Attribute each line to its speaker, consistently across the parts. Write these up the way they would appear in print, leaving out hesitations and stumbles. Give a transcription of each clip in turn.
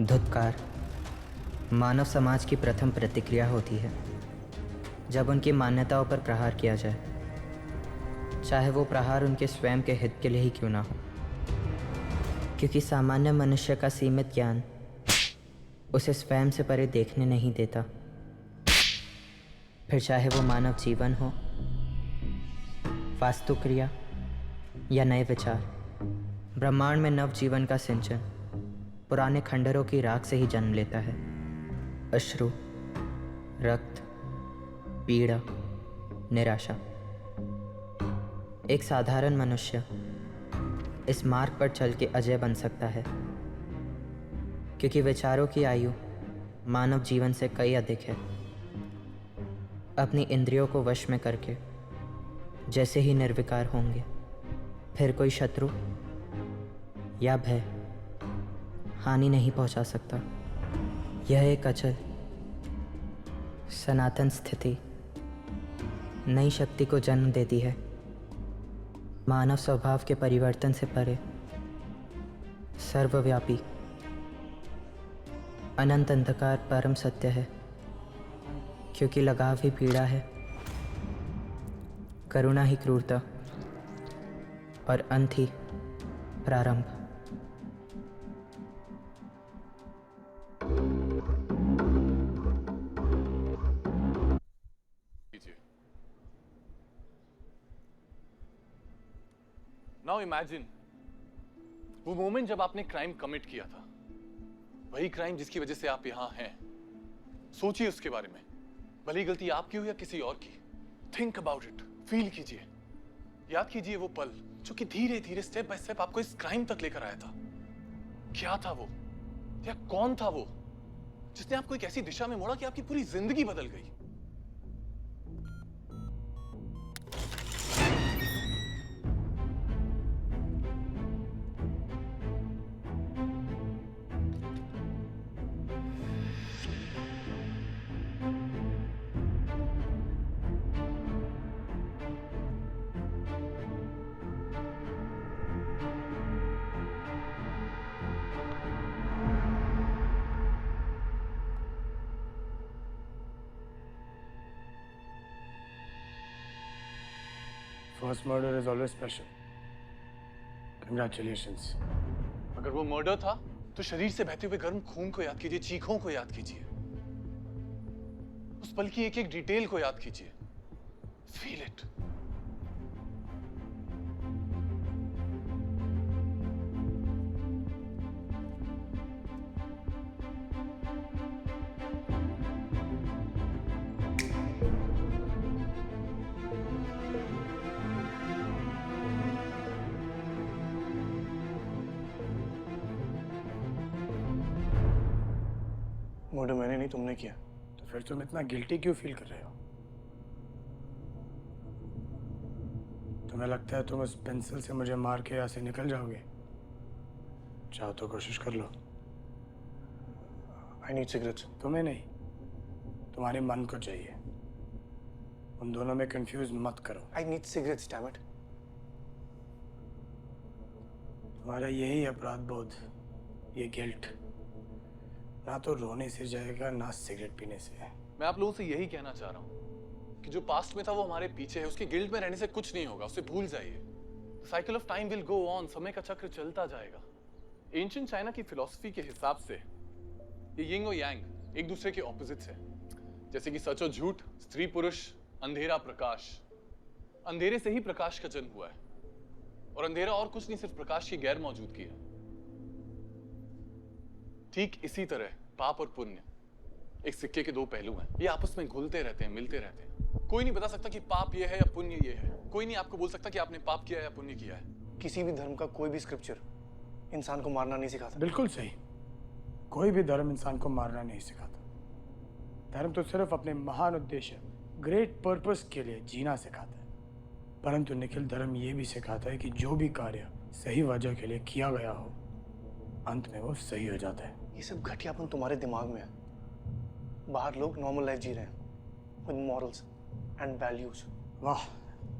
Speaker 1: धुत्कार मानव समाज की प्रथम प्रतिक्रिया होती है जब उनकी मान्यताओं पर प्रहार किया जाए, चाहे वो प्रहार उनके स्वयं के हित के लिए ही क्यों ना हो, क्योंकि सामान्य मनुष्य का सीमित ज्ञान उसे स्वयं से परे देखने नहीं देता। फिर चाहे वो मानव जीवन हो, वास्तुक्रिया या नए विचार, ब्रह्मांड में नव जीवन का सिंचन पुराने खंडहरों की राख से ही जन्म लेता है। अश्रु, रक्त, पीड़ा, निराशा। एक साधारण मनुष्य इस मार्ग पर चल के अजय बन सकता है, क्योंकि विचारों की आयु मानव जीवन से कई अधिक है। अपनी इंद्रियों को वश में करके जैसे ही निर्विकार होंगे, फिर कोई शत्रु या भय हानि नहीं पहुंचा सकता। यह एक अचल सनातन स्थिति नई शक्ति को जन्म देती है। मानव स्वभाव के परिवर्तन से परे सर्वव्यापी अनंत अंधकार परम सत्य है, क्योंकि लगाव ही पीड़ा है, करुणा ही क्रूरता और अंत ही प्रारंभ।
Speaker 2: नाउ इमेजिन वो मोमेंट जब आपने क्राइम कमिट किया था, वही क्राइम जिसकी वजह से आप यहां हैं। सोचिए उसके बारे में, भली गलती आपकी हो या किसी और की। थिंक अबाउट इट, फील कीजिए, याद कीजिए वो पल जो कि धीरे धीरे स्टेप बाय स्टेप आपको इस क्राइम तक लेकर आया था। क्या था वो, या कौन था वो जिसने आपको एक ऐसी दिशा में मोड़ा कि आपकी पूरी जिंदगी बदल गई।
Speaker 3: First murder is always special. Congratulations.
Speaker 2: अगर वो मर्डर था तो शरीर से बहते हुए गर्म खून को याद कीजिए, चीखों को याद कीजिए, उस पल की एक एक डिटेल को याद कीजिए। Feel it.
Speaker 4: मर्डर मैंने नहीं, तुमने किया।
Speaker 3: तो फिर तुम इतना गिल्टी क्यों फील कर रहे हो? तुम्हें लगता है तुम उस पेंसिल से मुझे मार के यहाँ से निकल जाओगे? चाहो तो कोशिश कर लो।
Speaker 4: I need cigarettes.
Speaker 3: तुम्हें नहीं, तुम्हारे मन को चाहिए। उन दोनों में कंफ्यूज मत करो।
Speaker 4: I need cigarettes, damn it.
Speaker 3: तुम्हारा यही अपराध बोध, ये गिल्ट, ना तो रोने से जाएगा ना सिगरेट पीने से।
Speaker 2: मैं आप लोगों से यही कहना चाह रहा हूं कि जो पास्ट में था वो हमारे पीछे है। उसके गिल्ट में रहने से कुछ नहीं होगा, उसे भूल जाइए। Cycle of time will go on, समय का चक्र चलता जाएगा। एंशिएंट चाइना की फिलॉसफी के हिसाब से ये यिंग और यांग एक दूसरे के ऑपोजिट्स हैं। जैसे कि सच और झूठ, स्त्री पुरुष, अंधेरा प्रकाश। अंधेरे से ही प्रकाश का जन्म हुआ है, और अंधेरा और कुछ नहीं, सिर्फ प्रकाश की गैर मौजूदगी है। ठीक इसी तरह पाप और पुण्य एक सिक्के के दो पहलू हैं। ये आपस में घुलते रहते हैं, मिलते रहते हैं। कोई नहीं बता सकता कि पाप ये है या पुण्य ये है। कोई नहीं आपको बोल सकता कि आपने पाप किया या पुण्य किया है।
Speaker 4: किसी भी धर्म का कोई भी स्क्रिप्चर इंसान को मारना नहीं सिखाता।
Speaker 3: बिल्कुल सही, कोई भी धर्म इंसान को मारना नहीं सिखाता। धर्म तो सिर्फ अपने महान उद्देश्य, ग्रेट पर्पस के लिए जीना सिखाता है। परंतु निखिल धर्म ये भी सिखाता है कि जो भी कार्य सही वजह के लिए किया गया हो, अंत में वो सही हो जाता है।
Speaker 4: ये सब घटियापन तुम्हारे दिमाग में है। बाहर लोग नॉर्मल लाइफ जी रहे हैं विद मॉरल्स एंड वैल्यूज।
Speaker 3: वाह,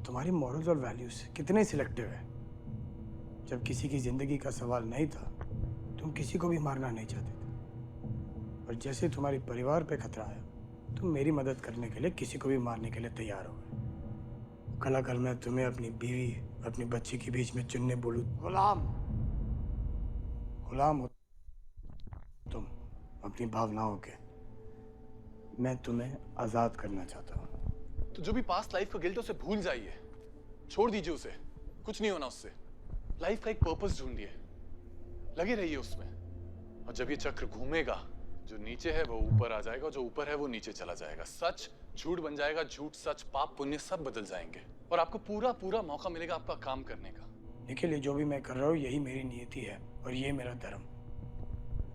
Speaker 3: तुम्हारी मॉरल्स और वैल्यूज कितने सिलेक्टिव है। जब किसी की जिंदगी का सवाल नहीं था, तुम किसी को भी मारना नहीं चाहते थे। पर जैसे ही तुम्हारे परिवार पे खतरा आया, तुम मेरी मदद करने के लिए किसी को भी मारने के लिए तैयार हो गए। कल अगर मैं तुम्हें अपनी बीवी, अपनी बच्ची के बीच में चुनने बोलूं, गुलाम गुलाम हो तुम अपनी भावनाओं के। मैं तुम्हें आजाद करना चाहता हूँ।
Speaker 2: तो जो भी पास्ट लाइफ का गिल्ट है उसे भूल जाइए, छोड़ दीजिए उसे, कुछ नहीं होना उससे। लाइफ का एक पर्पस ढूंढिए, लगे रहिए उसमें, और जब ये चक्र घूमेगा, जो नीचे है वो ऊपर आ जाएगा, जो ऊपर है वो नीचे चला जाएगा। सच झूठ बन जाएगा, झूठ सच, पाप पुण्य सब बदल जाएंगे, और आपको पूरा पूरा मौका मिलेगा आपका काम करने का।
Speaker 3: निखिल, ये जो भी मैं कर रहा हूँ यही मेरी नियति है और ये मेरा धर्म।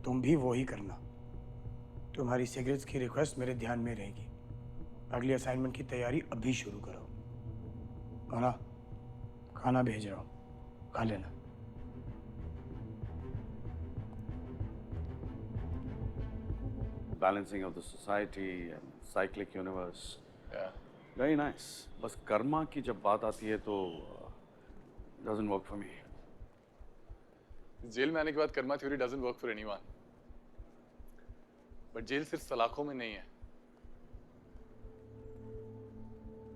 Speaker 3: तुम भी वो ही करना। तुम्हारी सिगरेट्स की रिक्वेस्ट मेरे ध्यान में रहेगी। अगली असाइनमेंट की तैयारी अभी शुरू करो। मोना, खाना भेज रहा हूँ, खा लेना।
Speaker 5: Balancing of the society and cyclic universe.
Speaker 2: Yeah.
Speaker 5: Very nice. बस कर्मा की जब बात आती है तो doesn't work for me.
Speaker 2: Jail में आने के बाद karma theory doesn't work for anyone. But jail सिर्फ सलाखों में नहीं है,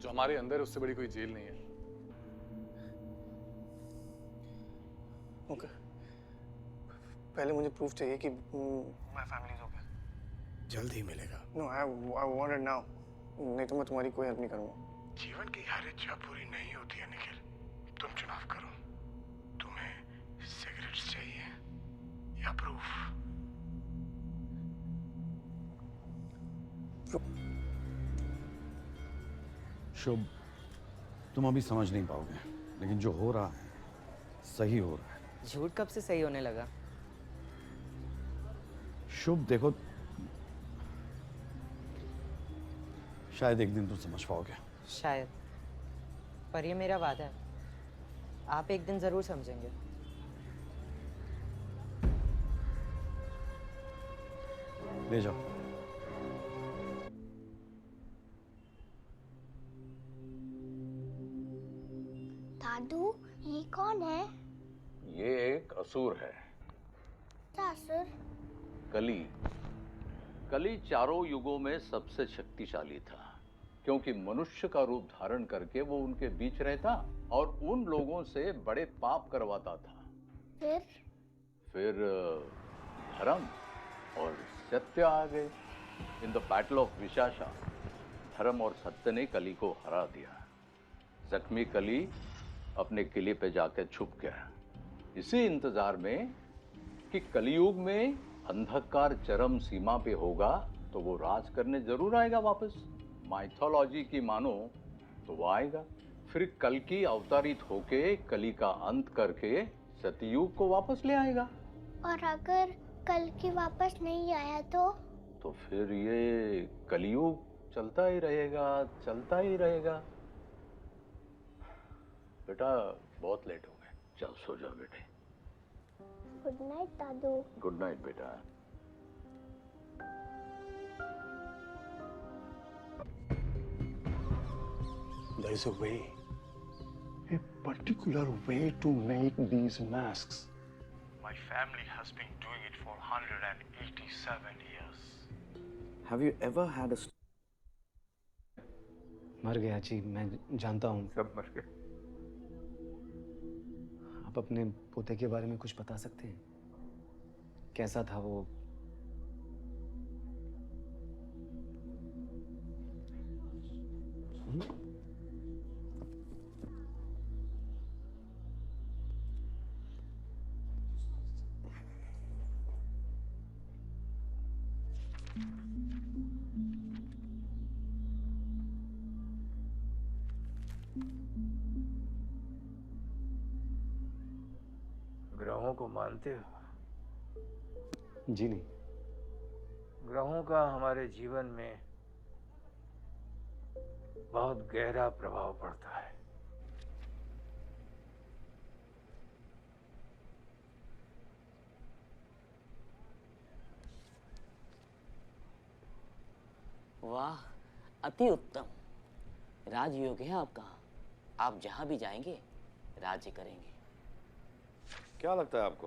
Speaker 2: जो हमारे अंदर है उससे बड़ी कोई जेल नहीं है।
Speaker 4: ओके, पहले मुझे प्रूफ चाहिए कि माय फैमिली इज ओके।
Speaker 3: जल्द ही मिलेगा।
Speaker 4: No, I want it now, नहीं तो मैं तुम्हारी कोई हेल्प नहीं करूंगा।
Speaker 3: जीवन की हर इच्छा पूरी नहीं होती है निखिल। तुम चुनाव करो। तुम्हें सिगरेट्स चाहिए या प्रूफ?
Speaker 5: शुभ, तुम अभी समझ नहीं पाओगे, लेकिन जो हो रहा है सही हो रहा है।
Speaker 1: झूठ कब से सही होने लगा?
Speaker 5: शुभ देखो, शायद एक दिन तुम समझ पाओगे।
Speaker 1: शायद, पर ये मेरा वादा है, आप एक दिन जरूर समझेंगे।
Speaker 5: ले जाओ।
Speaker 6: दादू, ये कौन है?
Speaker 7: ये एक असुर है,
Speaker 6: क्या असुर?
Speaker 7: कली। कली चारों युगों में सबसे शक्तिशाली था, क्योंकि मनुष्य का रूप धारण करके वो उनके बीच रहता और उन लोगों से बड़े पाप करवाता था। फिर धर्म और सत्य आ गए। In the battle of Vishakha धर्म और सत्य ने कली को हरा दिया। जख्मी कली अपने किले पे जाकर छुप गया, इसी इंतजार में कि कलयुग में अंधकार चरम सीमा पे होगा तो वो राज करने जरूर आएगा वापस। माइथोलॉजी की मानो तो वो आएगा, फिर कल की अवतारित होके कली का अंत करके सतयुग को वापस ले आएगा।
Speaker 6: और अगर कल की वापस नहीं आया तो
Speaker 7: फिर ये कलयुग चलता ही रहेगा, चलता ही रहेगा। बेटा बहुत लेट हो गए, चल सो जाओ बेटे।
Speaker 6: गुड नाइट दादू।
Speaker 7: गुड नाइट बेटा।
Speaker 4: There is a way, a particular way to make these masks.
Speaker 8: My family has been doing it for 187 years.
Speaker 5: Have you ever had a
Speaker 9: मर गया जी, मैं जानता हूँ।
Speaker 7: सब मर गए।
Speaker 9: आप अपने पोते के बारे में कुछ बता सकते हैं? कैसा था वो?
Speaker 10: ग्रहों को मानते हो?
Speaker 9: जी नहीं।
Speaker 10: ग्रहों का हमारे जीवन में बहुत गहरा प्रभाव पड़ता है।
Speaker 11: वाह, अति उत्तम। राजयोग है आपका, आप जहां भी जाएंगे राज्य करेंगे।
Speaker 5: क्या लगता है आपको,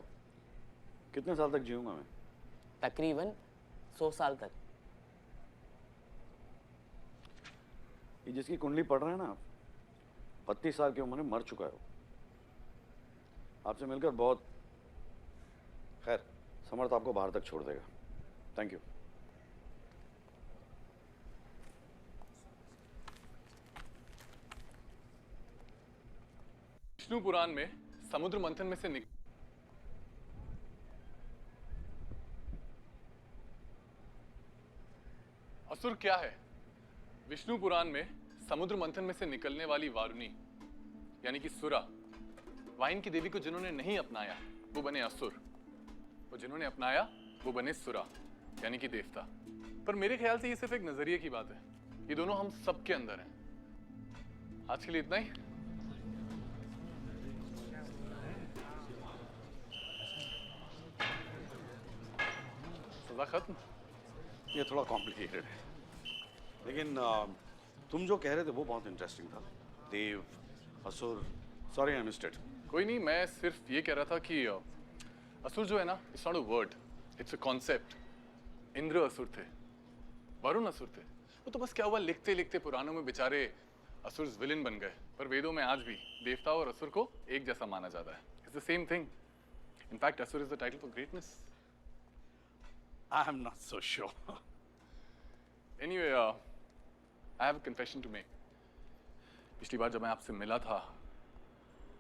Speaker 5: कितने साल तक जीऊंगा मैं?
Speaker 11: तकरीबन 100 साल तक।
Speaker 5: ये जिसकी कुंडली पढ़ रहे हैं ना आप, 32 साल की उम्र में मर चुका है वो। आपसे मिलकर बहुत, खैर समर्थ आपको बाहर तक छोड़ देगा। Thank you.
Speaker 2: विष्णु पुराण में समुद्र मंथन में से असुर क्या है? विष्णु पुराण में समुद्र मंथन में से निकलने वाली वारुणी यानी कि सुरा, वाइन की देवी को जिन्होंने नहीं अपनाया वो बने असुर, और जिन्होंने अपनाया वो बने सुरा यानी कि देवता। पर मेरे ख्याल से ये सिर्फ एक नजरिए की बात है, ये दोनों हम सबके अंदर हैं। आज के लिए इतना ही। सजा खत्म।
Speaker 5: ये थोड़ा कॉम्प्लिकेटेड है, लेकिन तुम जो कह रहे थे वो बहुत इंटरेस्टिंग था। देव, असुर, सॉरी आई मिस्ड इट।
Speaker 2: कोई नहीं, मैं सिर्फ ये कह रहा था कि असुर जो है ना, it's not a word, it's a concept. Indra असुर थे, वरुण असुर थे। वो तो बस क्या हुआ, लिखते लिखते पुराणों में बेचारे असुर विलेन बन गए। पर वेदों में आज भी देवता और असुर को एक जैसा माना जाता है। It's the same thing. In fact Asur is the title for greatness.
Speaker 5: I am not so sure.
Speaker 2: Anyway, I have a confession to make. पिछली बार जब मैं आपसे मिला था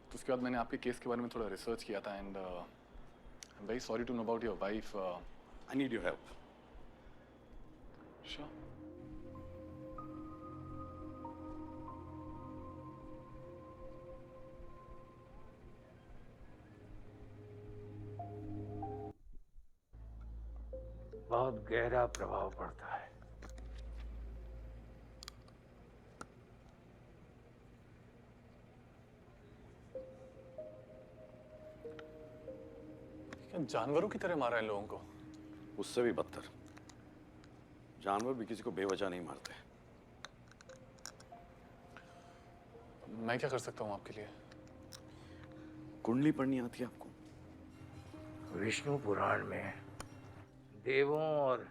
Speaker 2: तो उसके बाद मैंने आपके केस के बारे में थोड़ा रिसर्च किया था, and I am very sorry to know about your wife.
Speaker 5: I need your help.
Speaker 2: Sure.
Speaker 10: बहुत गहरा प्रभाव पड़ता है।
Speaker 2: क्या जानवरों की तरह मारा है लोगों को?
Speaker 5: उससे भी बदतर। जानवर भी किसी को बेवजह नहीं मारते।
Speaker 2: मैं क्या कर सकता हूँ आपके लिए?
Speaker 5: कुंडली पढ़नी आती है आपको?
Speaker 10: विष्णु पुराण में देवों और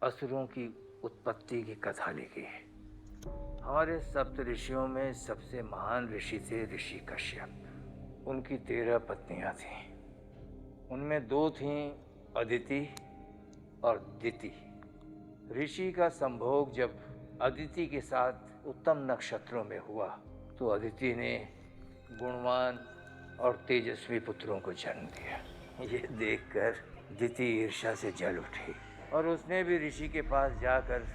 Speaker 10: असुरों की उत्पत्ति की कथा लिखी है। हमारे सप्त ऋषियों में सबसे महान ऋषि थे ऋषि कश्यप। उनकी 13 पत्नियां थीं। उनमें 2 थीं अदिति और दिति। ऋषि का संभोग जब अदिति के साथ उत्तम नक्षत्रों में हुआ तो अदिति ने गुणवान और तेजस्वी पुत्रों को जन्म दिया। ये देखकर दिति ईर्ष्या से जल उठी और उसने भी ऋषि के पास जाकर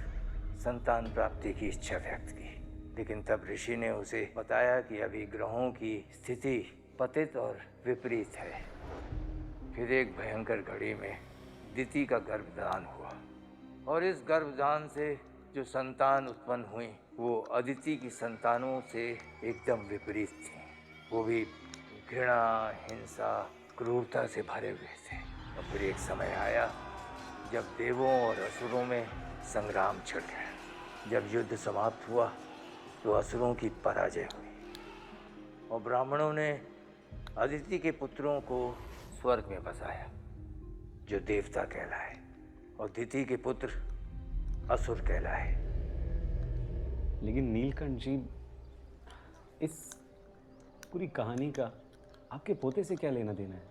Speaker 10: संतान प्राप्ति की इच्छा व्यक्त की। लेकिन तब ऋषि ने उसे बताया कि अभी ग्रहों की स्थिति पतित और विपरीत है। फिर एक भयंकर घड़ी में दिति का गर्भदान हुआ और इस गर्भदान से जो संतान उत्पन्न हुई वो अदिति की संतानों से एकदम विपरीत थी। वो भी घृणा, हिंसा, क्रूरता से भरे हुए थे। और फिर एक समय आया जब देवों और असुरों में संग्राम छिड़ गया। जब युद्ध समाप्त हुआ तो असुरों की पराजय हुई और ब्राह्मणों ने अदिति के पुत्रों को स्वर्ग में बसाया जो देवता कहलाए और दिति के पुत्र असुर कहलाए।
Speaker 9: लेकिन नीलकंठ जी, इस पूरी कहानी का आपके पोते से क्या लेना देना है?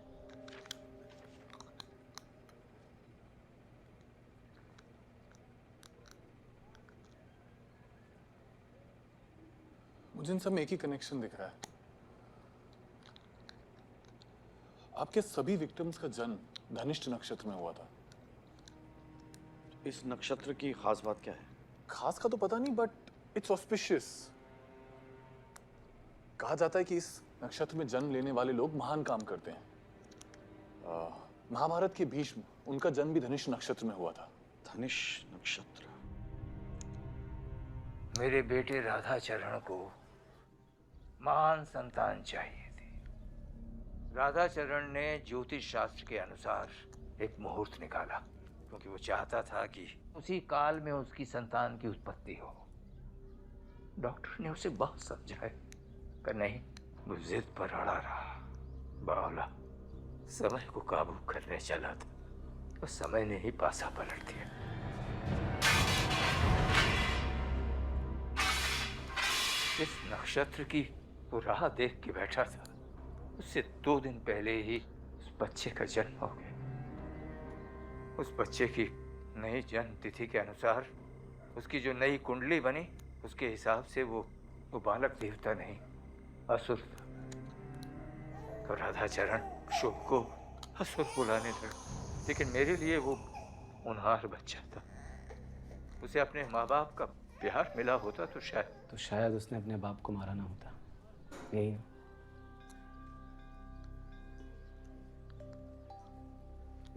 Speaker 2: मुझे इन सब में एक ही कनेक्शन दिख रहा है। आपके सभी विक्टिम्स का जन्म धनिष्ठ नक्षत्र में हुआ था।
Speaker 5: इस नक्षत्र की खास बात क्या है?
Speaker 2: खास का तो पता नहीं, बट इट्स ऑस्पिशियस। कहा जाता है कि इस नक्षत्र में जन्म लेने वाले लोग महान काम करते हैं। महाभारत के भीष्म, उनका जन्म भी धनिष्ठ नक्षत्र में हुआ था।
Speaker 5: धनिष्ठ नक्षत्र।
Speaker 10: मेरे बेटे राधाचरण को महान संतान चाहिए थी। राधाचरण ने ज्योतिष शास्त्र के अनुसार एक मुहूर्त निकाला क्योंकि वो चाहता था कि उसी काल में उसकी संतान की उत्पत्ति हो। डॉक्टर ने उसे बहुत समझाया पर नहीं, वो जिद पर अड़ा रहा। बावला समय को काबू करने चला था तो समय ने ही पासा पलट दिया। इस नक्षत्र की वो राह देख के बैठा था, उससे 2 दिन पहले ही उस बच्चे का जन्म हो गया। उस बच्चे की नई जन्म तिथि के अनुसार उसकी जो नई कुंडली बनी, उसके हिसाब से वो बालक देवता नहीं, असुर था। तो राधाचरण शुभ को असुर बुलाने लगा, लेकिन मेरे लिए वो होनहार बच्चा था। उसे अपने माँ बाप का प्यार मिला होता तो शायद
Speaker 9: उसने अपने बाप को मारा ना होता। यही है।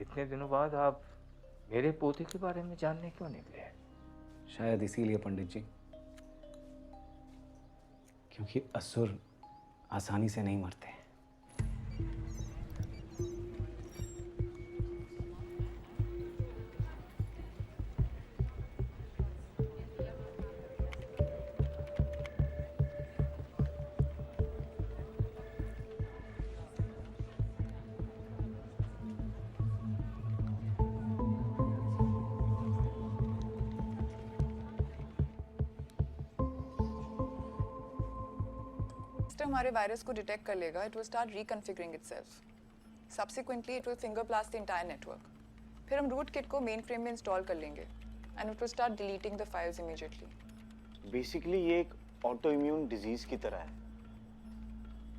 Speaker 10: इतने दिनों बाद आप मेरे पोते के बारे में जानने क्यों निकले?
Speaker 9: शायद इसीलिए पंडित जी, क्योंकि असुर आसानी से नहीं मरते।
Speaker 12: हमारे वायरस को डिटेक्ट कर लेगा, it will start reconfiguring itself. Subsequently it will finger blast the entire network. फिर हम रूट किट को मेन फ्रेम में इंस्टॉल कर लेंगे and it will start deleting the files immediately.
Speaker 4: Basically ये एक ऑटो इम्यून डिजीज की तरह है।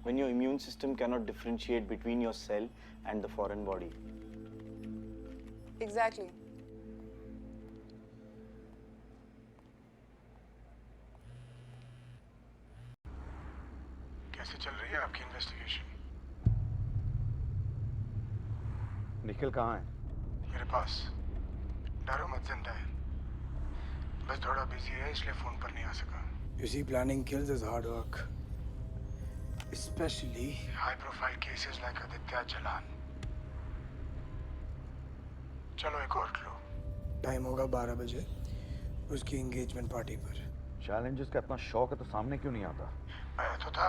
Speaker 4: When your immune system cannot differentiate between your cell and the foreign body.
Speaker 12: Exactly.
Speaker 3: कैसे चल रही है आपकी इन्वेस्टिगेशन?
Speaker 5: निखिल कहाँ है?
Speaker 3: मेरे पास। डरो मत, जिंदा है। बस थोड़ा बिजी है इसलिए फोन पर नहीं आ सका। You see, planning kills is hard work. Especially high profile cases like Aditya Jalan. चलो एक और क्लू। टाइम होगा 12 बजे उसकी एंगेजमेंट पार्टी पर।
Speaker 5: चैलेंजेस का इतना शौक है तो सामने क्यों नहीं आता?
Speaker 3: आया तो था।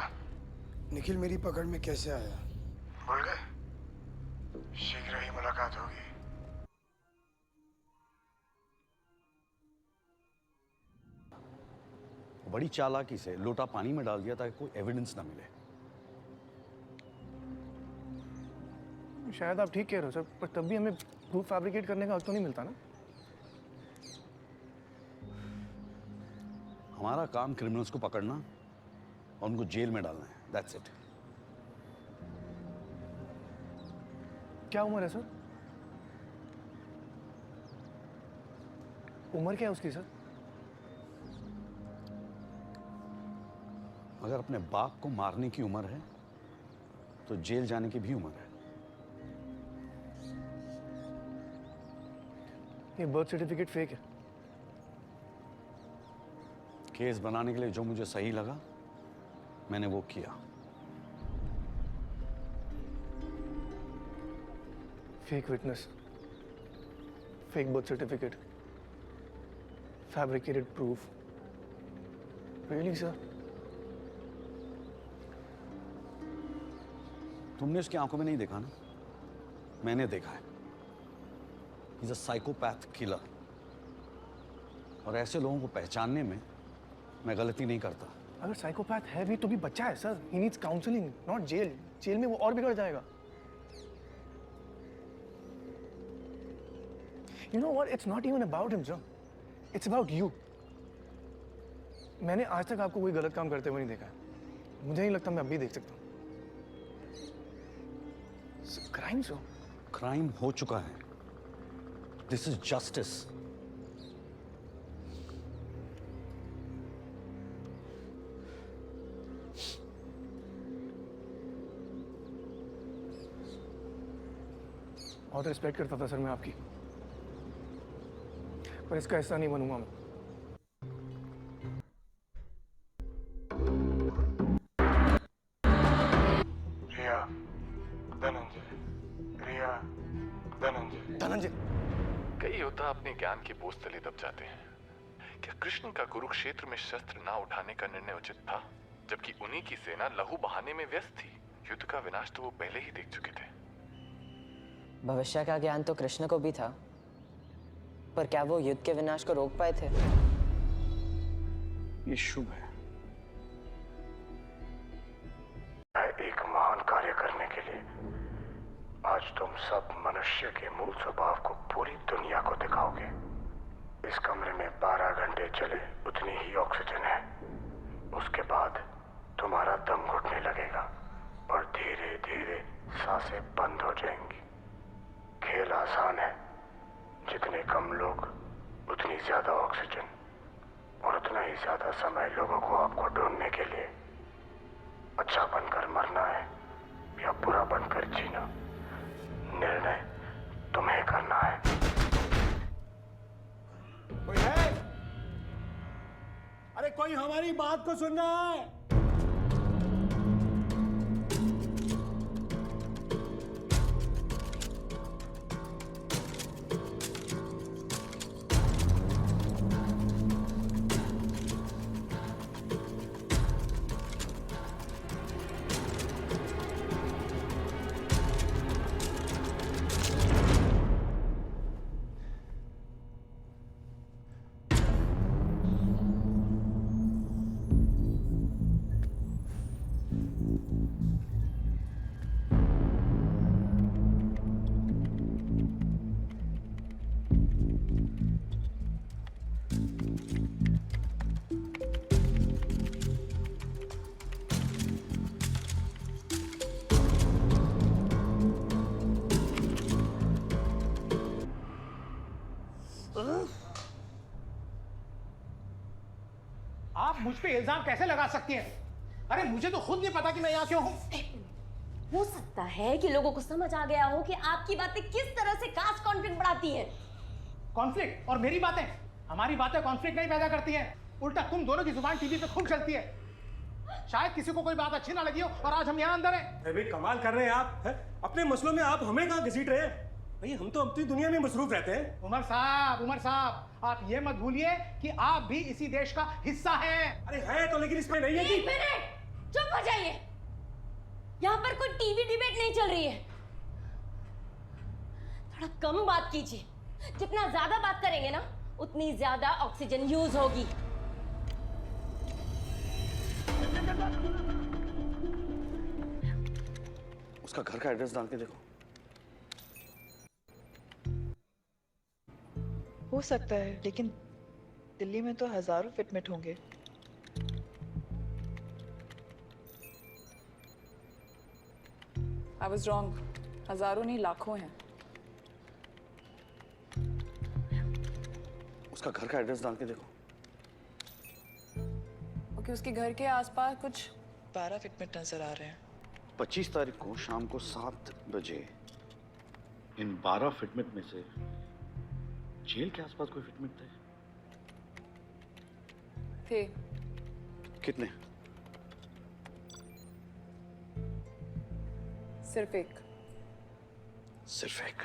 Speaker 3: निखिल मेरी पकड़ में कैसे आया? भूल गए? शीघ्र ही मुलाकात होगी।
Speaker 5: बड़ी चालाकी से लोटा पानी में डाल दिया ताकि कोई एविडेंस ना मिले।
Speaker 4: शायद आप ठीक कह रहे हो सर, पर तब भी हमें प्रूफ फैब्रिकेट करने का हक तो नहीं मिलता ना?
Speaker 5: हमारा काम क्रिमिनल्स को पकड़ना और उनको जेल में डालना है। That's it.
Speaker 4: क्या उम्र है सर? उम्र क्या है उसकी सर?
Speaker 5: अगर अपने बाप को मारने की उम्र है तो जेल जाने की भी उम्र है।
Speaker 4: ये बर्थ सर्टिफिकेट फेक है।
Speaker 5: केस बनाने के लिए जो मुझे सही लगा मैंने वो किया।
Speaker 4: Fake witness, fake birth certificate, fabricated proof. Really sir?
Speaker 5: तुमने उसकी आंखों में नहीं देखा ना, मैंने देखा है। He's a psychopath killer। और ऐसे लोगों को पहचानने में मैं गलती नहीं करता।
Speaker 4: अगर साइकोपैथ है भी तो भी बच्चा है sir. He needs counseling, not jail। Jail में वो और बिगड़ जाएगा। You know what? It's not even about him, sir. It's about you। मैंने आज तक आपको कोई गलत काम करते हुए नहीं देखा है। मुझे नहीं लगता मैं अब भी देख सकता हूँ। Crime sir.
Speaker 5: क्राइम हो चुका है। This is justice।
Speaker 4: बहुत रिस्पेक्ट करता था सर मैं आपकी, पर इसका हिस्सा नहीं बनूंगा मैं।
Speaker 3: रिया, धनंजय, रिया, धनंजय। धनंजय
Speaker 2: कई योद्धा अपने ज्ञान के बोझ तले दब जाते हैं। क्या कृष्ण का कुरुक्षेत्र में शस्त्र ना उठाने का निर्णय उचित था, जबकि उन्हीं की सेना लहू बहाने में व्यस्त थी? युद्ध का विनाश तो वो पहले ही देख चुके थे।
Speaker 1: भविष्य का ज्ञान तो कृष्ण को भी था, पर क्या वो युद्ध के विनाश को रोक पाए थे?
Speaker 5: ये शुभ है।
Speaker 8: एक महान कार्य करने के लिए आज तुम सब मनुष्य के मूल स्वभाव को पूरी दुनिया को दिखाओगे। इस कमरे में 12 घंटे चले उतनी ही ऑक्सीजन है। उसके बाद तुम्हारा दम घुटने लगेगा और धीरे धीरे सांसें बंद हो जाएंगी। खेल आसान है, जितने कम लोग उतनी ज्यादा ऑक्सीजन और उतना ही ज्यादा समय लोगों को आपको ढूंढने के लिए। अच्छा बनकर मरना है या बुरा बनकर जीना, निर्णय तुम्हें करना है।
Speaker 3: कोई है? अरे कोई हमारी बात को सुन रहा है?
Speaker 13: आप मुझ पे इल्जाम कैसे लगा सकती हैं? अरे मुझे तो खुद नहीं पता कि मैं यहाँ क्यों हूँ।
Speaker 14: हो सकता है कि लोगों को समझ आ गया हो कि आपकी बातें किस तरह से कास्ट कॉन्फ्लिक्ट बढ़ाती हैं।
Speaker 13: कॉन्फ्लिक्ट और मेरी बातें, हमारी बातें कॉन्फ्लिक्ट नहीं पैदा करती हैं। उल्टा तुम दोनों की जुबान टीवी पे खूब चलती है। शायद किसी को कोई बात अच्छी ना लगी हो और आज हम यहाँ अंदर हैं।
Speaker 15: अरे कमाल कर रहे हैं आप है? अपने मसलों में आप हमें कहाँ घसीट रहे हैं? भाई हम तो अपनी दुनिया में मसरूफ रहते हैं।
Speaker 13: उमर साहब, आप ये मत भूलिए कि आप भी इसी देश का हिस्सा हैं।
Speaker 15: अरे है तो, लेकिन इसमें नहीं है कि...
Speaker 14: एक मिनट, चुप हो जाइए। यहाँ पर कोई टीवी डिबेट नहीं चल रही है। थोड़ा कम बात कीजिए। जितना ज्यादा बात करेंगे ना, उतनी ज्यादा ऑक्सीजन यूज होगी।
Speaker 5: उसका घर का एड्रेस डाल के देखो।
Speaker 16: हो सकता है, लेकिन दिल्ली में तो हजारों फिटमेट होंगे।
Speaker 12: I was wrong. हजारों नहीं, लाखों हैं।
Speaker 5: उसका घर का एड्रेस डाल के देखो।
Speaker 12: ओके, उसके घर के आसपास कुछ
Speaker 16: 12 फिटमेट नजर आ रहे हैं।
Speaker 5: 25 तारीख को शाम को 7 बजे इन 12 फिटमेट में से जेल के आसपास कोई फिटमेट
Speaker 12: थे।
Speaker 5: कितने?
Speaker 12: सिर्फ एक।
Speaker 5: सिर्फ एक।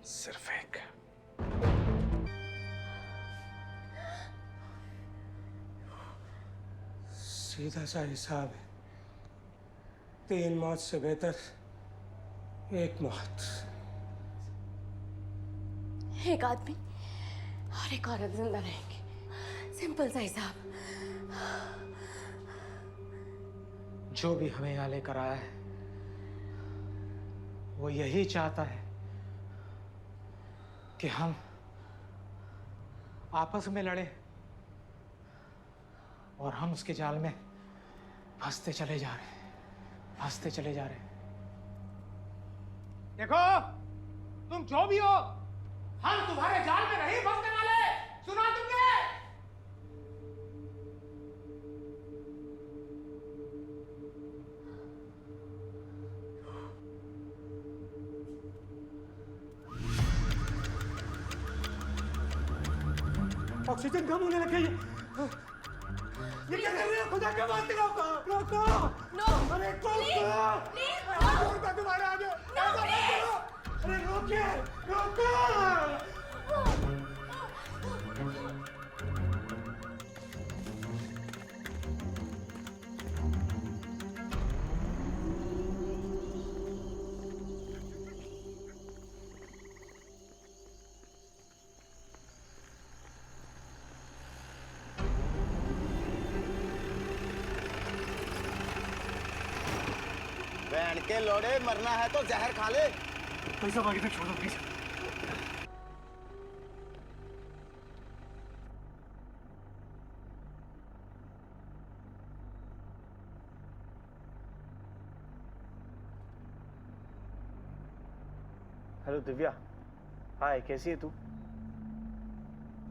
Speaker 5: सिर्फ एक।
Speaker 15: सीधा सा हिसाब है। 3 मौत से बेहतर 1 मौत।
Speaker 14: एक आदमी और एक औरत जिंदा रहेंगे। सिंपल सा हिसाब।
Speaker 13: जो भी हमें यहाँ लेकर आया है, वो यही चाहता है कि हम आपस में लड़े और हम उसके जाल में फंसते चले जा रहे हैं, फंसते चले जा रहे हैं। देखो, तुम जो भी हो, हम तुम्हारे जाल में नहीं फंसने वाले। सुना तुमने?
Speaker 15: ऑक्सीजन कम होने लग गई है। ये क्या कर रहे हो? खुदा के वास्ते रोको, रोको।
Speaker 14: नो,
Speaker 15: अरे तुम्हारे आगे ऐसा मत करो। अरे रोकिए, रोको।
Speaker 4: लड़के लौड़े, मरना है तो जहर खा ले।
Speaker 3: पैसा बाकी तक छोड़ दो प्लीज।
Speaker 4: हेलो दिव्या, हाय, कैसी है तू?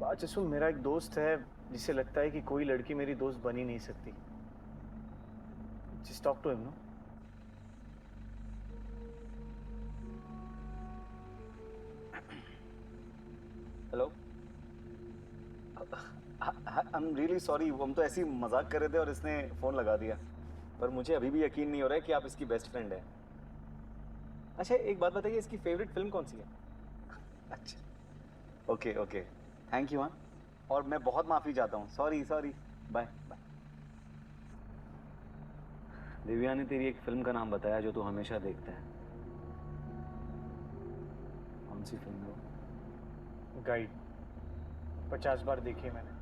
Speaker 4: बात सुन, मेरा एक दोस्त है जिसे लगता है कि कोई लड़की मेरी दोस्त बन ही नहीं सकती। Just talk to him, no? Hello, I am really sorry, हम तो ऐसे ही मजाक कर रहे थे और इसने फोन लगा दिया। पर मुझे अभी भी यकीन नहीं हो रहा है कि आप इसकी बेस्ट फ्रेंड हैं। अच्छा, एक बात बताइए, इसकी फेवरेट फिल्म कौन सी है? अच्छा, ओके ओके, थैंक यू। हाँ, और मैं बहुत माफ़ी चाहता हूँ, sorry sorry, bye bye.
Speaker 9: Divya ने तेरी एक फिल्म का नाम बताया जो तू हमेशा देखता है। कौन सी फिल्म है वो?
Speaker 4: गाइड, 50 बार देखी है मैंने।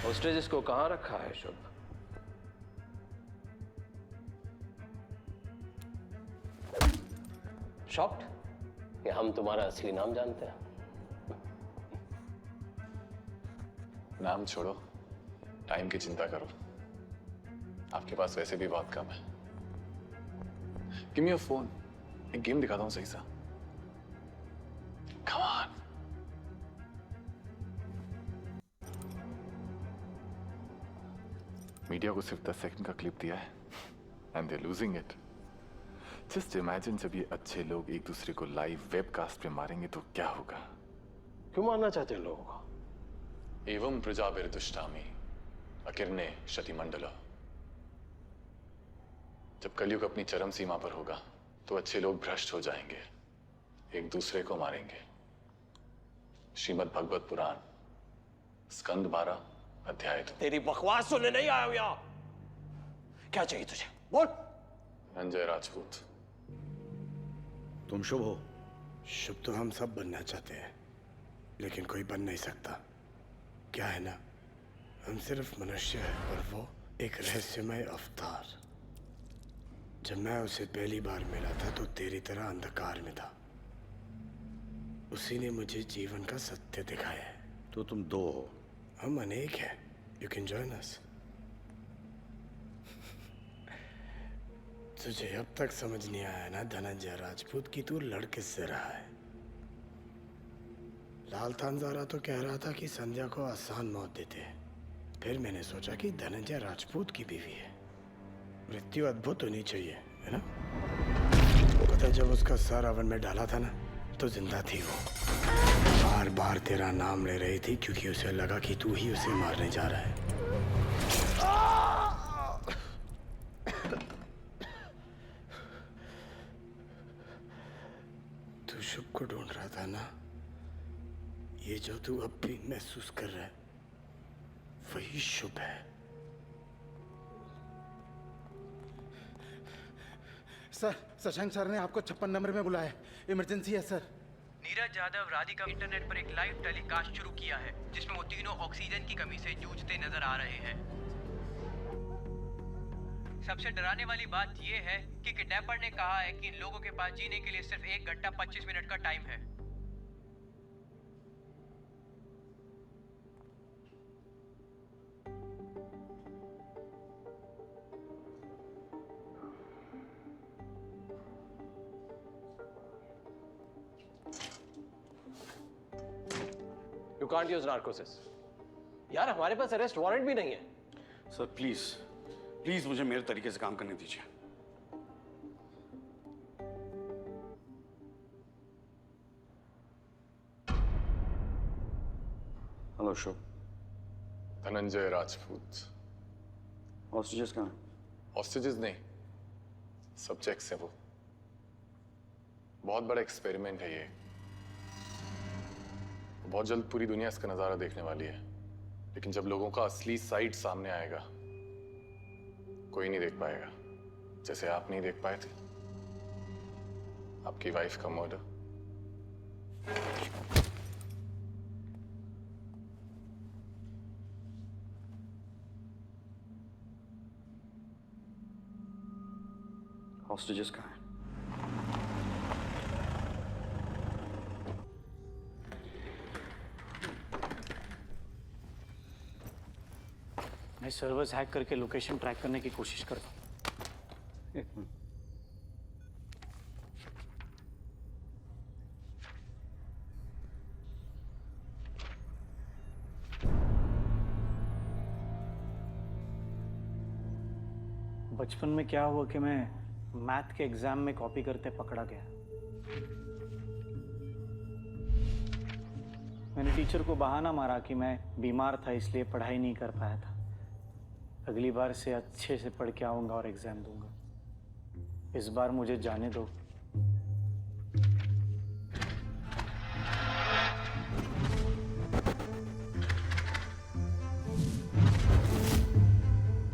Speaker 10: होस्टेजेस को कहाँ रखा है शुभ?
Speaker 17: शॉक्ड कि हम तुम्हारा असली नाम जानते हैं?
Speaker 2: नाम छोड़ो, टाइम की चिंता करो। आपके पास वैसे भी बहुत कम है। गिव मी योर फोन, एक गेम दिखाता हूं सही सा। Come on. मीडिया को सिर्फ 10 सेकंड का क्लिप दिया है and they losing it. Just imagine जब ये अच्छे लोग एक दूसरे को लाइव वेबकास्ट पे मारेंगे तो क्या होगा।
Speaker 17: क्यों मारना चाहते हैं लोगों को?
Speaker 2: एवं प्रजाभिर्दुष्टामि अकिरणे शतिमंडल। जब कलयुग अपनी चरम सीमा पर होगा तो अच्छे लोग भ्रष्ट हो जाएंगे, एक दूसरे को मारेंगे। श्रीमद् भगवत पुराण स्कंद 12 अध्याय 2।
Speaker 17: तेरी बकवास सुनने नहीं आया हूं यहां। क्या चाहिए तुझे? बोल।
Speaker 2: धनंजय राजपूत।
Speaker 8: तुम शुभ हो? शुभ तो हम सब बनना चाहते हैं, लेकिन कोई बन नहीं सकता। क्या है ना, हम सिर्फ मनुष्य हैं और वो एक रहस्यमय अवतार। जब मैं उसे पहली बार मिला था तो तेरी तरह अंधकार में था। उसी ने मुझे जीवन का सत्य दिखाया है।
Speaker 5: तो तुम दो हो?
Speaker 8: हम अनेक हैं। You can join us. तुझे अब तक समझ नहीं आया ना धनंजय राजपूत की तू लड़ किससे रहा है। लाल थानजारा तो कह रहा था कि संध्या को आसान मौत देते हैं। फिर मैंने सोचा कि धनंजय राजपूत की बीवी है, मृत्यु अद्भुत होनी चाहिए, है ना? पता है, जब उसका सर अवन में डाला था ना तो जिंदा थी वो। बार बार तेरा नाम ले रही थी क्योंकि उसे लगा कि तू ही उसे मारने जा रहा है। तू शुभ को ढूंढ रहा था ना? ये जो तू अब भी महसूस कर रहा है वही शुभ है।
Speaker 13: सर, शशांक सर ने आपको 56 नंबर में बुलाया है। इमरजेंसी है सर।
Speaker 18: नीरज यादव राधिका इंटरनेट पर एक लाइव टेलीकास्ट शुरू किया है जिसमें वो तीनों ऑक्सीजन की कमी से जूझते नजर आ रहे हैं। सबसे डराने वाली बात यह है कि किडनैपर ने कहा है कि इन लोगों के पास जीने के लिए सिर्फ 1 घंटा 25 मिनट का टाइम है।
Speaker 17: You can't use narcosis. यार, हमारे पास अरेस्ट वारंट भी नहीं है।
Speaker 5: सर प्लीज प्लीज मुझे मेरे तरीके से काम करने दीजिए। हेलो शुभ।
Speaker 2: धनंजय राजपूत।
Speaker 5: हॉस्टेजेस कहाँ हैं?
Speaker 2: हॉस्टेजेस नहीं, सब्जेक्ट्स हैं वो। बहुत बड़ा एक्सपेरिमेंट है ये। बहुत जल्द पूरी दुनिया इसका नजारा देखने वाली है, लेकिन जब लोगों का असली साइड सामने आएगा कोई नहीं देख पाएगा, जैसे आप नहीं देख पाए थे आपकी वाइफ का मर्डर।
Speaker 5: हॉस्टेजेस कहाँ हैं?
Speaker 9: मैं सर्वर्स हैक करके लोकेशन ट्रैक करने की कोशिश करता हूँ। एक मिनट। बचपन में क्या हुआ कि मैं मैथ के एग्जाम में कॉपी करते पकड़ा गया। मैंने टीचर को बहाना मारा कि मैं बीमार था इसलिए पढ़ाई नहीं कर पाया था। अगली बार से अच्छे से पढ़ के आऊंगा और एग्जाम दूंगा। इस बार मुझे जाने दो।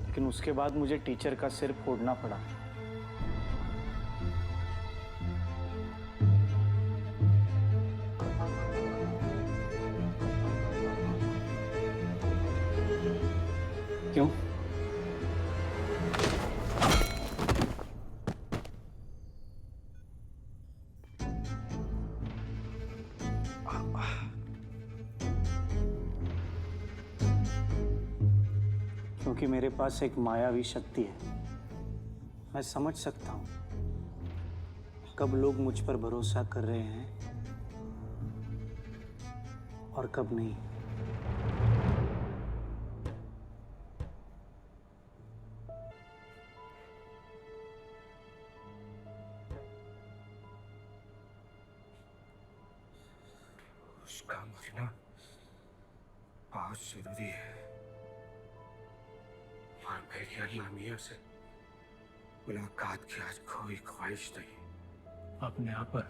Speaker 9: लेकिन उसके बाद मुझे टीचर का सिर फोड़ना पड़ा। क्यों? क्योंकि मेरे पास एक मायावी शक्ति है। मैं समझ सकता हूं कब लोग मुझ पर भरोसा कर रहे हैं और कब नहीं।
Speaker 15: उसका मरना बहुत जरूरी है और मेरी अल्लाह मियां से मुलाकात की आज कोई ख्वाहिश नहीं।
Speaker 9: अपने आप पर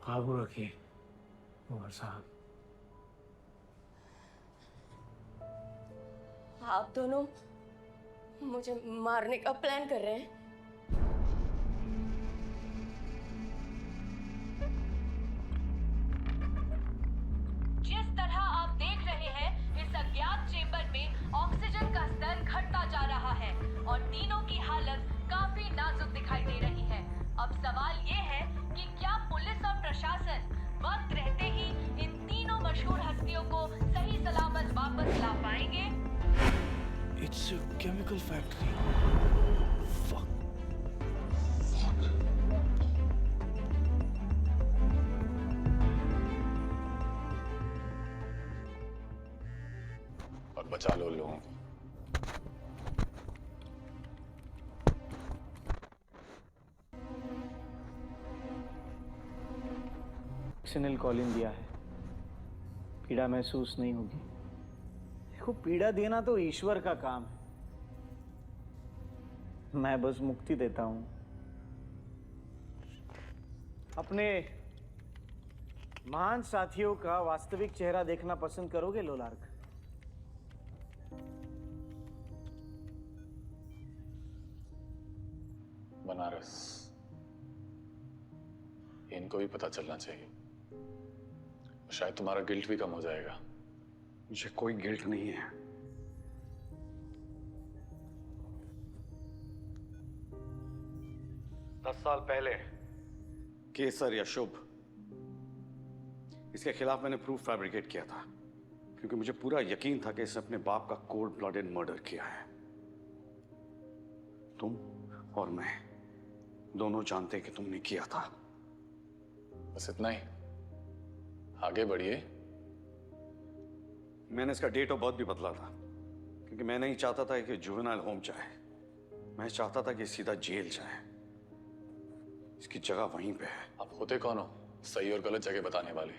Speaker 9: काबू रखिए कुंवर साहब।
Speaker 14: आप दोनों मुझे मारने का प्लान कर रहे हैं।
Speaker 19: जिस तरह आप देख रहे हैं, इस अज्ञात चेंबर में ऑक्सीजन का स्तर घटता जा रहा है और तीनों की हालत काफी नाजुक दिखाई दे रही है। अब सवाल ये है कि क्या पुलिस और प्रशासन वक्त रहते ही इन तीनों मशहूर हस्तियों को सही सलामत वापस ला पाएंगे?
Speaker 15: It's a chemical factory. Fuck.
Speaker 2: और बचा लो लोगों को।
Speaker 9: ऑक्सीजन कॉलिन दिया है। पीड़ा महसूस नहीं होगी। देखो, पीड़ा देना तो ईश्वर का काम है। मैं बस मुक्ति देता हूं। अपने महान साथियों का वास्तविक चेहरा देखना पसंद करोगे लोलार्क?
Speaker 2: बनारस, इनको भी पता चलना चाहिए। शायद तुम्हारा गिल्ट भी कम हो जाएगा।
Speaker 5: मुझे कोई गिल्ट नहीं है। दस साल पहले केसर या शुभ, इसके खिलाफ मैंने प्रूफ फैब्रिकेट किया था क्योंकि मुझे पूरा यकीन था कि इसने अपने बाप का कोल्ड ब्लडेड मर्डर किया है। तुम और मैं दोनों जानते कि तुमने किया था।
Speaker 2: बस इतना ही, आगे बढ़िए।
Speaker 5: मैंने इसका डेट ऑफ बर्थ भी बदला था क्योंकि मैं नहीं चाहता था कि जुवेनाइल होम जाए। मैं चाहता था कि सीधा जेल जाए। इसकी जगह वहीं पे है।
Speaker 2: आप होते कौन हो सही और गलत जगह बताने वाले?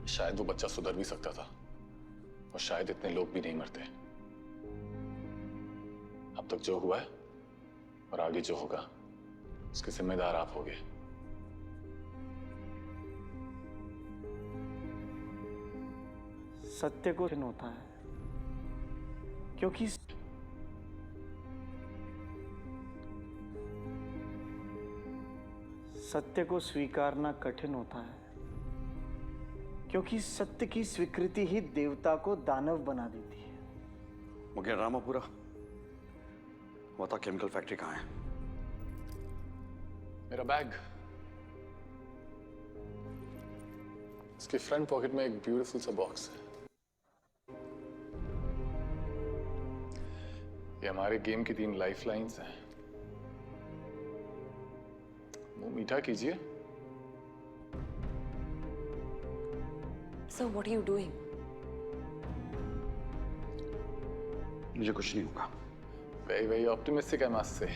Speaker 2: शायद वो बच्चा सुधर भी सकता था और शायद इतने लोग भी नहीं मरते। अब तक जो हुआ है और आगे जो होगा उसके जिम्मेदार आप होगे।
Speaker 9: सत्य को कठिन होता है क्योंकि सत्य को स्वीकारना कठिन होता है क्योंकि सत्य की स्वीकृति ही देवता को दानव बना देती है।
Speaker 5: मुझे रामापुरा, बता केमिकल फैक्ट्री कहाँ है?
Speaker 2: मेरा बैग, इसके फ्रंट पॉकेट में एक ब्यूटीफुल सा बॉक्स है। ये हमारे गेम की 3 लाइफ लाइन्स हैं। मुंह मीठा कीजिए।
Speaker 14: So what are you doing?
Speaker 5: मुझे कुछ नहीं होगा।
Speaker 2: Very optimistic, I must say.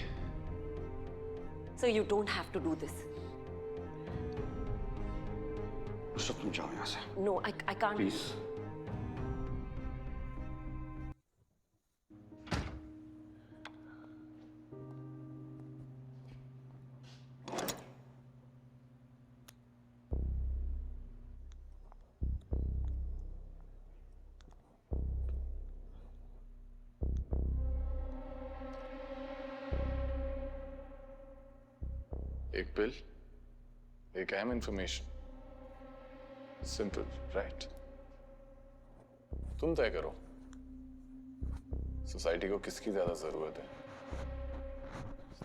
Speaker 14: So you don't have to do this.
Speaker 5: Nusrat, तुम जाओ यहाँ से।
Speaker 14: No, I can't.
Speaker 5: Please.
Speaker 2: एक बिल, एक अहम इंफॉर्मेशन। Simple, right? तुम तय करो, सोसाइटी को किसकी ज्यादा जरूरत है,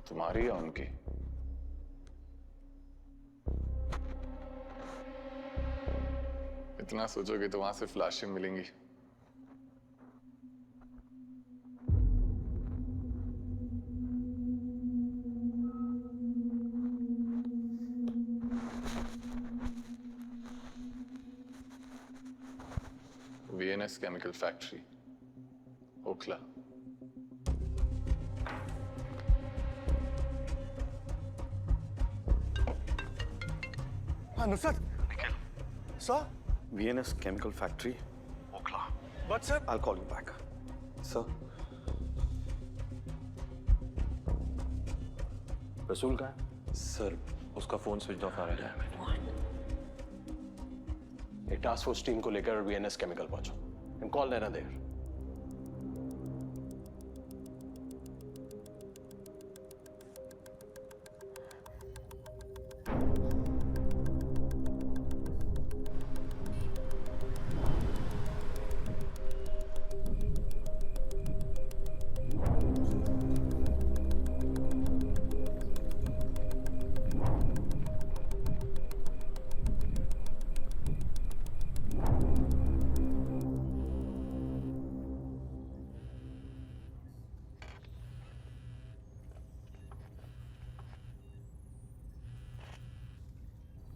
Speaker 2: तुम्हारी या उनकी? इतना सोचोगे तो वहां से फ्लैशें मिलेंगी। VNS Chemical Factory, Okhla.
Speaker 3: हाँ Nusrat.
Speaker 5: Nikhil.
Speaker 3: Sir?
Speaker 5: VNS Chemical Factory, Okhla.
Speaker 3: But sir?
Speaker 5: I'll call you back.
Speaker 4: Sir?
Speaker 17: रसूल कहाँ है?
Speaker 4: सर, उसका फोन स्विच ऑफ आ रहा है।
Speaker 17: एक टास्क फोर्स टीम को लेकर VNS केमिकल पहुंचो एंड कॉल नैना देयर।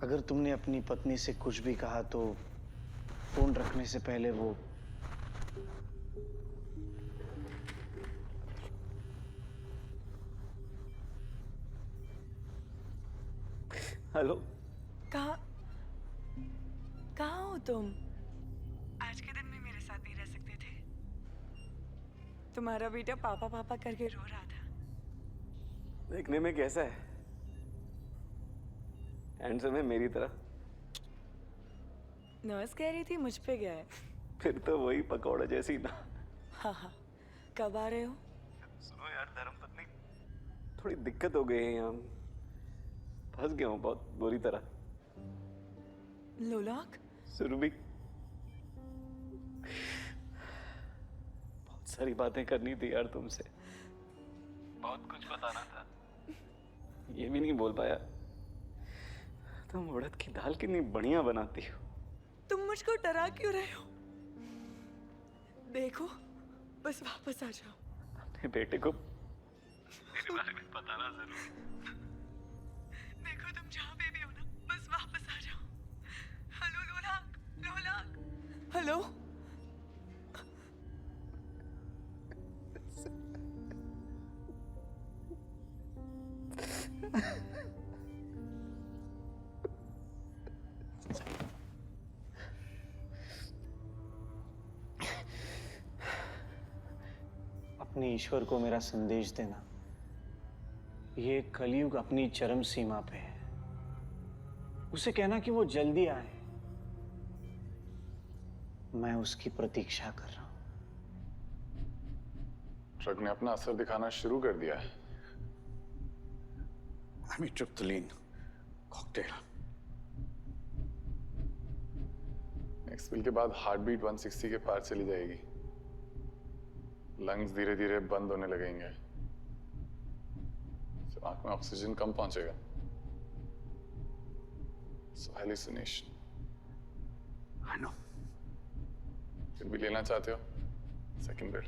Speaker 9: अगर तुमने अपनी पत्नी से कुछ भी कहा तो फोन रखने से पहले वो
Speaker 4: हेलो।
Speaker 16: कहाँ हो तुम? आज के दिन में मेरे साथ नहीं रह सकते थे? तुम्हारा बेटा पापा पापा करके रो रहा था।
Speaker 4: देखने में कैसा है? हैंडसम है मेरी तरह?
Speaker 16: नर्स कह रही थी मुझ पे गया है।
Speaker 4: फिर तो वही पकौड़ा जैसी ना।
Speaker 16: हाँ। कब आ रहे हो?
Speaker 4: सुनो यार धर्मपत्नी, थोड़ी दिक्कत हो गई है यहाँ। फंस गया हूँ बहुत बुरी तरह।
Speaker 16: लोलाक?
Speaker 4: सुरभि, बहुत सारी बातें करनी थी यार तुमसे। बहुत कुछ बताना था, ये भी नहीं बोल पाया। तुम उड़द की दाल कितनी बढ़िया बनाती हो।
Speaker 16: तुम मुझको डरा क्यों रहे हो? देखो, बस वापस आ जाओ।
Speaker 4: अपने बेटे को मेरे बारे में बताना जरूर।
Speaker 16: देखो तुम जहाँ पे भी हो ना, बस वापस आ जाओ। हेलो लोलाक, लोलाक, हेलो।
Speaker 9: अपने ईश्वर को मेरा संदेश देना, ये कलयुग अपनी चरम सीमा पे है। उसे कहना कि वो जल्दी आए। मैं उसकी प्रतीक्षा कर रहा हूं।
Speaker 2: ड्रग ने अपना असर दिखाना शुरू कर दिया है।
Speaker 5: Amitriptyline cocktail.
Speaker 2: नेक्स्ट पिल के बाद हार्ट बीट 160 के पार चली जाएगी। लंग्स धीरे धीरे बंद होने लगेंगे। दिमाग में ऑक्सीजन कम पहुंचेगा। So hallucination.
Speaker 5: I know.
Speaker 2: फिर भी लेना चाहते हो सेकंड बेड?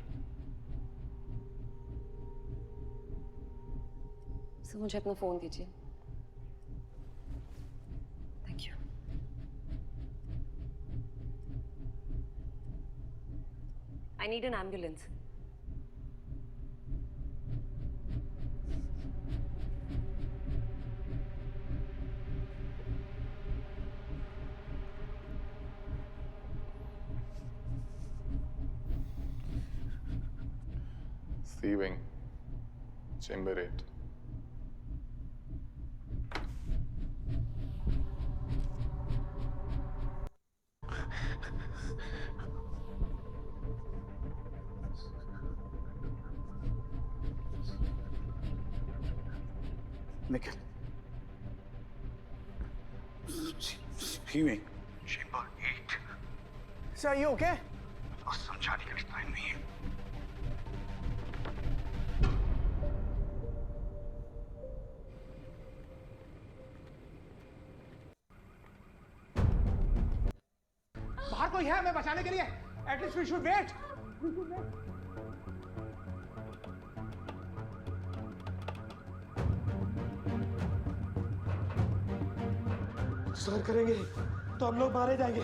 Speaker 20: सर मुझे अपना फोन दीजिए। Thank you. I need an ambulance.
Speaker 2: C wing, chamber 8.
Speaker 5: Nikhil, C wing, chamber 8.
Speaker 3: Sir, are you okay?
Speaker 5: और समझाने के लिए टाइम नहीं है।
Speaker 13: बाहर कोई है हमें बचाने के लिए? At least we should wait.
Speaker 15: Sir करेंगे तो हम लोग मारे जाएंगे।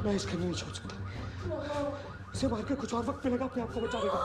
Speaker 15: मैं इसके लिए नहीं छोड़ सकता। इसे मार के कुछ और वक्त मिलेगा अपने आप को बचाने का।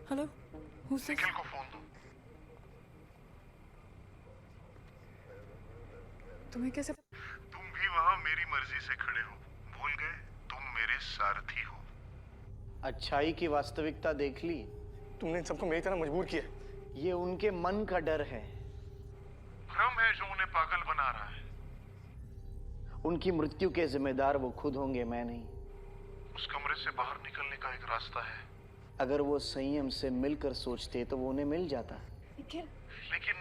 Speaker 16: हेलो,
Speaker 8: निखिल को फोन दो।
Speaker 12: तुम्हें कैसे?
Speaker 8: तुम भी वहां मेरी मर्जी से खड़े हो, भूल गए? तुम मेरे सारथी हो।
Speaker 9: अच्छाई की वास्तविकता देख ली?
Speaker 3: तुमने इन सबको मेरी तरह मजबूर किया।
Speaker 9: ये उनके मन का डर है।
Speaker 8: भ्रम है जो उन्हें पागल बना रहा है।
Speaker 9: उनकी मृत्यु के जिम्मेदार वो खुद होंगे, मैं नहीं।
Speaker 8: उस कमरे से बाहर निकलने का एक रास्ता है।
Speaker 9: अगर वो संयम से मिलकर सोचते तो वो उन्हें मिल जाता।
Speaker 8: लेकिन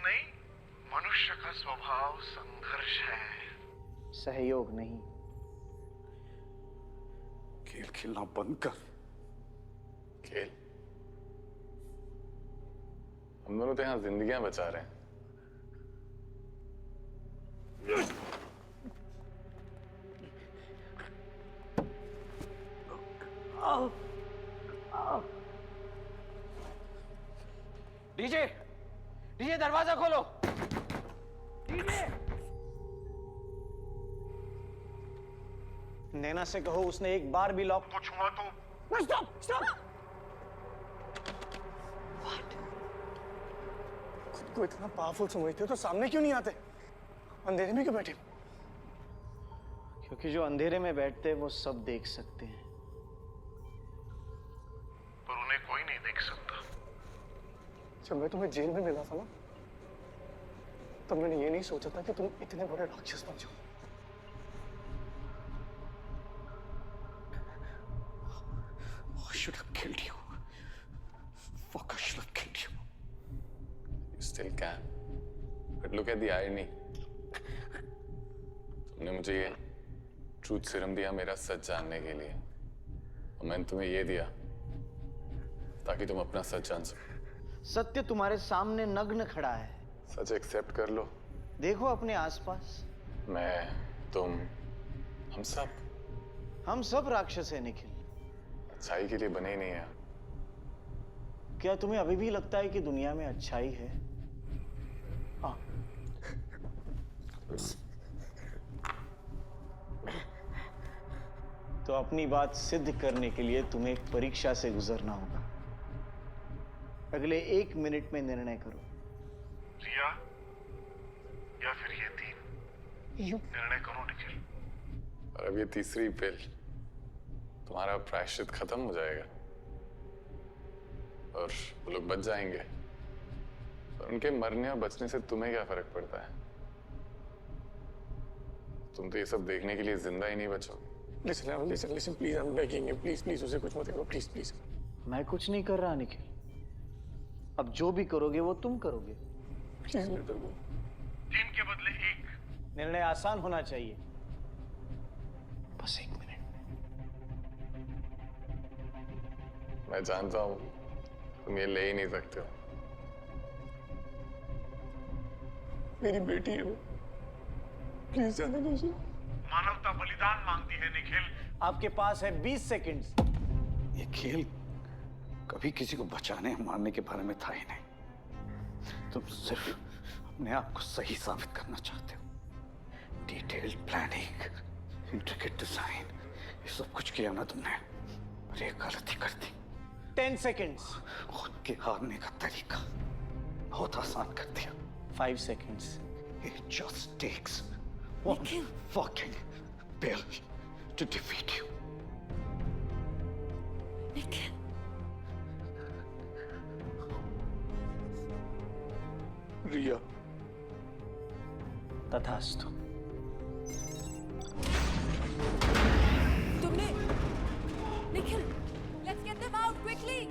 Speaker 8: नहीं, मनुष्य का स्वभाव संघर्ष है,
Speaker 9: सहयोग नहीं।
Speaker 5: खेल खेलना बंद कर।
Speaker 2: खेल? हम दोनों तो यहाँ जिंदगियां बचा रहे हैं।
Speaker 17: डीजे, डीजे दरवाजा खोलो। डीजे,
Speaker 9: नैना से कहो उसने एक बार भी लॉक।
Speaker 8: कुछ हुआ तो?
Speaker 3: Stop, stop. खुद को इतना पावरफुल समझते हो तो सामने क्यों नहीं आते? अंधेरे में क्यों बैठे?
Speaker 9: क्योंकि जो अंधेरे में बैठते हैं वो सब देख सकते हैं,
Speaker 8: पर उन्हें कोई नहीं देख सकता।
Speaker 3: जब मैं तुम्हें जेल में मिला था ना, तब मैंने ये नहीं सोचा था कि तुम इतने बड़े राक्षस बन जाओ। I should have killed you. Fuck, I should have killed you.
Speaker 2: You still can. But look at the irony. तुमने मुझे ये ट्रूथ सीरम दिया मेरा सच जानने के लिए, और मैंने तुम्हें ये दिया ताकि तुम अपना सच जान सको।
Speaker 9: सत्य तुम्हारे सामने नग्न खड़ा है।
Speaker 2: सच एक्सेप्ट कर लो।
Speaker 9: देखो अपने आसपास।
Speaker 2: मैं, तुम, हम सब
Speaker 9: हम सब राक्षस हैं निखिल।
Speaker 2: अच्छाई के लिए बने ही नहीं है।
Speaker 9: क्या तुम्हें अभी भी लगता है कि दुनिया में अच्छाई है? हाँ। तो अपनी बात सिद्ध करने के लिए तुम्हें एक परीक्षा से गुजरना होगा। अगले 1 मिनट में निर्णय करो।
Speaker 8: रिया या फिर ये 3 निर्णय करो निखिल।
Speaker 2: और अब ये तीसरी पिल, तुम्हारा प्रायश्चित खत्म हो जाएगा और वो लोग बच जाएंगे। और उनके मरने और बचने से तुम्हें क्या फर्क पड़ता है? तुम तो ये सब देखने के लिए जिंदा ही नहीं बचोगे।
Speaker 15: Listen please, I am begging you, please उसे कुछ मत करो, प्लीज।
Speaker 9: मैं कुछ नहीं कर रहा निखिल। अब जो भी करोगे वो तुम करोगे।
Speaker 15: Please let her go।
Speaker 8: 3 के बदले 1।
Speaker 9: निर्णय आसान होना चाहिए। बस 1 मिनट।
Speaker 2: मैं जानता हूं तुम ये ले ही नहीं सकते हो।
Speaker 15: मेरी बेटी है वो, प्लीज जाने दो उसे।
Speaker 8: मानवता बलिदान मांगती है निखिल।
Speaker 9: आपके पास है 20 सेकंड्स।
Speaker 5: ये खेल कभी किसी को बचाने मारने के बारे में था ही नहीं। तुम सिर्फ अपने आप को सही साबित करना चाहते हो। डिटेल्ड प्लानिंग, इंट्रिकेट डिजाइन, ये सब कुछ किया ना तुमने, पर एक गलती कर दी।
Speaker 9: 10 सेकंड्स।
Speaker 5: खुद के हारने का तरीका बहुत आसान कर दिया।
Speaker 9: 5 seconds.
Speaker 5: It just takes one fucking pill to defeat you.
Speaker 16: Nikhil.
Speaker 15: Riya.
Speaker 9: तथास्तु।
Speaker 16: तुमने Nikhil, let's get them out quickly.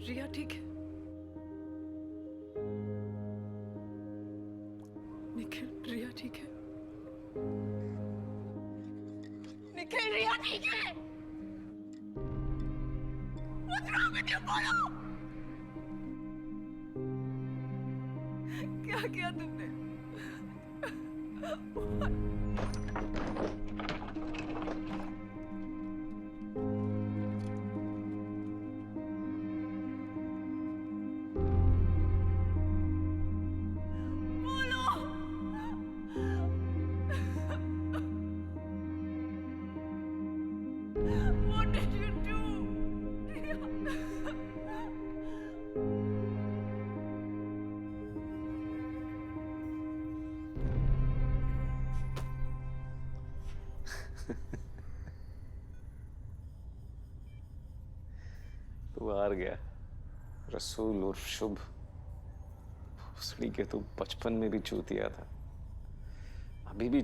Speaker 16: रिया ठीक है? निखिल, रिया ठीक है? निखिल, रिया ठीक है? What's wrong with you, बोलो? क्या किया तुमने? What did you do?
Speaker 4: तू हार गया रसूल और शुभ। भोसड़ी के तू बचपन में भी चूतिया था, अभी भी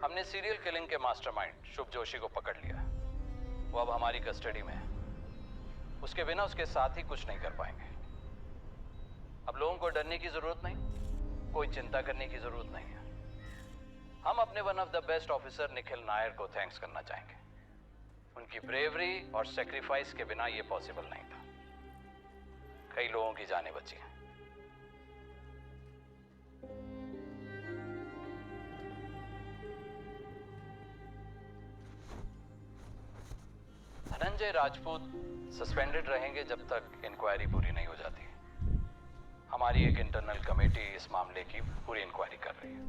Speaker 7: हमने सीरियल किलिंग के मास्टरमाइंड शुभ जोशी को पकड़ लिया। वो अब हमारी कस्टडी में है। उसके बिना उसके साथ ही कुछ नहीं कर पाएंगे। अब लोगों को डरने की जरूरत नहीं, कोई चिंता करने की जरूरत नहीं है। हम अपने one of the best officer Nikhil Nair को थैंक्स करना चाहेंगे। उनकी ब्रेवरी और सेक्रीफाइस के बिना ये पॉसिबल नहीं था। कई लोगों की जानें बची हैं। धनंजय राजपूत सस्पेंडेड रहेंगे जब तक इंक्वायरी पूरी नहीं हो जाती। हमारी एक इंटरनल कमेटी इस मामले की पूरी इंक्वायरी कर रही है।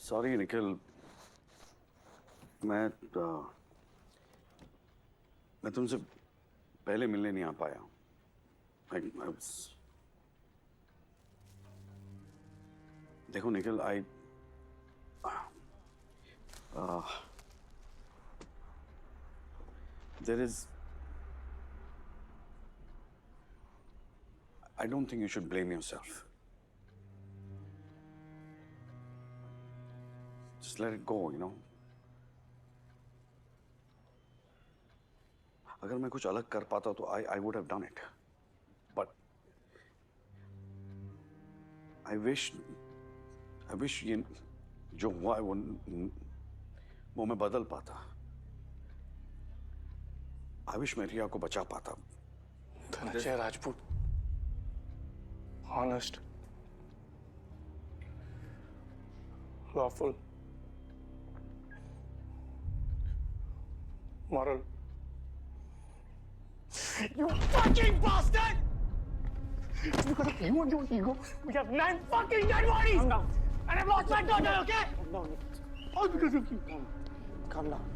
Speaker 5: सॉरी निखिल, मैं तुमसे पहले मिलने नहीं आ पाया। देखो Nikhil, I don't think you should blame yourself. Just let it go, you know. अगर मैं कुछ अलग कर पाता तो I would have done it. But I wish ये जो हुआ है वो मैं बदल पाता। I wish मैं रिया को बचा पाता।
Speaker 3: Dhananjay Rajput, honest, lawful, moral. You fucking bastard! Because of you and your ego, we have 9 fucking dead bodies! Calm down. And I've lost my daughter, okay? Calm down. All because of you. Calm down.